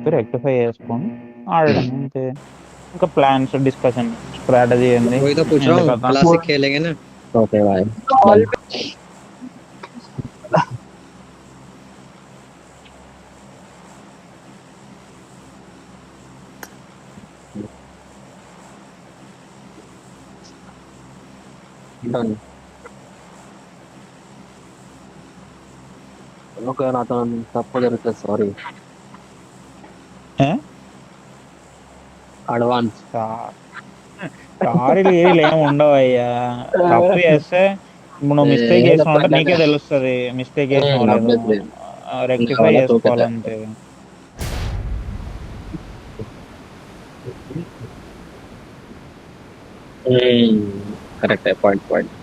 చెప్పి రెక్టిఫై చేసుకొని ఆడడం అంతే. ఇంకా ప్లాన్స్ డిస్కషన్ స్ట్రాటజీ ఏంది, वही तो पूछ रहा ఏంది हूँ, కదా. क्लासिक खेलेंगे ना। ओके भाई। डन। ఓకే నాతో తప్పు జరుగుతుంది సారీ అడ్వాన్స్ సారీలు గీరీలు ఏమి ఉండవు అయ్యా. తప్పు చేస్తే ఇప్పుడు నువ్వు మిస్టేక్ ఏదో చేసినావు అంటే నీకే తెలుస్తుంది మిస్టేక్ చేసినావు లేదు, అబ్బాయి రెక్టిఫై చేసుకోవాలి అంతే. కరెక్ట్ పాయింట్ పాయింట్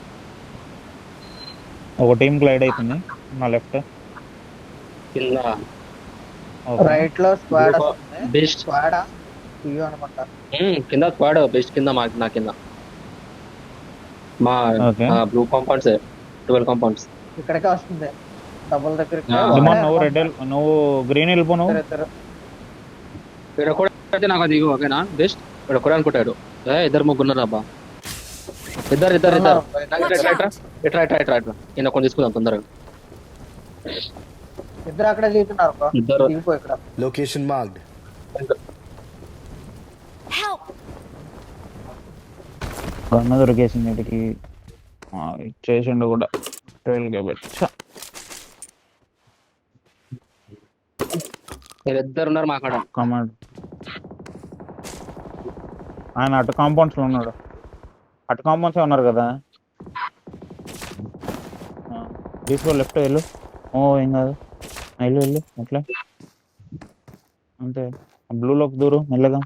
ఒక టీం గ్లైడ్ అవుతుంది నా లెఫ్ట్. కింద రైట్ లో స్క్వాడ్ వస్తుంది. బెస్ట్ స్క్వాడ్ అనుకుంటా. కింద స్క్వాడ్ బెస్ట్ కింద నా కింద మా బ్లూ కాంపౌండ్స్ 12 కాంపౌండ్స్ ఇక్కడికే వస్తుంది డబుల్ దగ్గరికి. నువ్వు రెడ్ నువ్వు గ్రీన్ వెళ్ళిపో. నువ్వు ఇక్కడ కూడా అయితే నాకు అది ఓకేనా బెస్ట్ ఇక్కడ కూడా అనుకుంటాడు ఇద్దరు ముగ్గున్నారు అబ్బా ఇద్దరు ఈయన కొంచెం తీసుకుందాం తొందరగా. ఇద్దరు అక్కడ దిగుతున్నారు. ఇద్దరు ఇక్కడ లొకేషన్ మార్క్డ్. గన్న దొరికేసింది వీటికి, చేసిండు కూడా 12 కాబట్టి. ఇద్దరు ఉన్నారు మా కాడ. కమాండ్ ఆయన అటు కాంపౌండ్స్ లో ఉన్నాడు. అటు కాంపౌండ్స్ ఉన్నారు కదా, తీసుకో లెఫ్ట్ వెళ్ళు. ఏం కాదు, వెళ్ళు అట్లా అంతే. బ్లూలోకి దూరు మెల్లగా.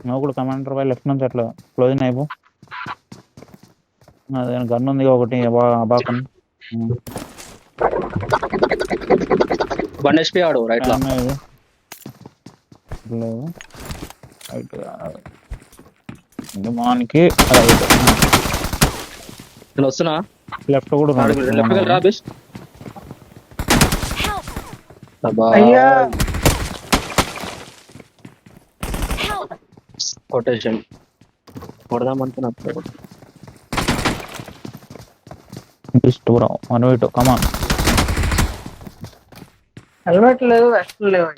నువ్వు కూడా కమాండర్ పై లెఫ్ట్ నుంచి అట్లా క్లోజింగ్ అయిపో. అదే గన్ ఉంది ఒకటి బాకన్. వన్ HP ఆడు రైట్ లో. మనకి రైట్ నేను వస్తున్నా. లెఫ్ట్ కూడా లెఫ్ట్ రా బెస్ట్. కొటేషన్ కొడదాం అనుకున్నా. కమాన్. హెల్మెట్ లేదు, వెస్ట్ లేవు.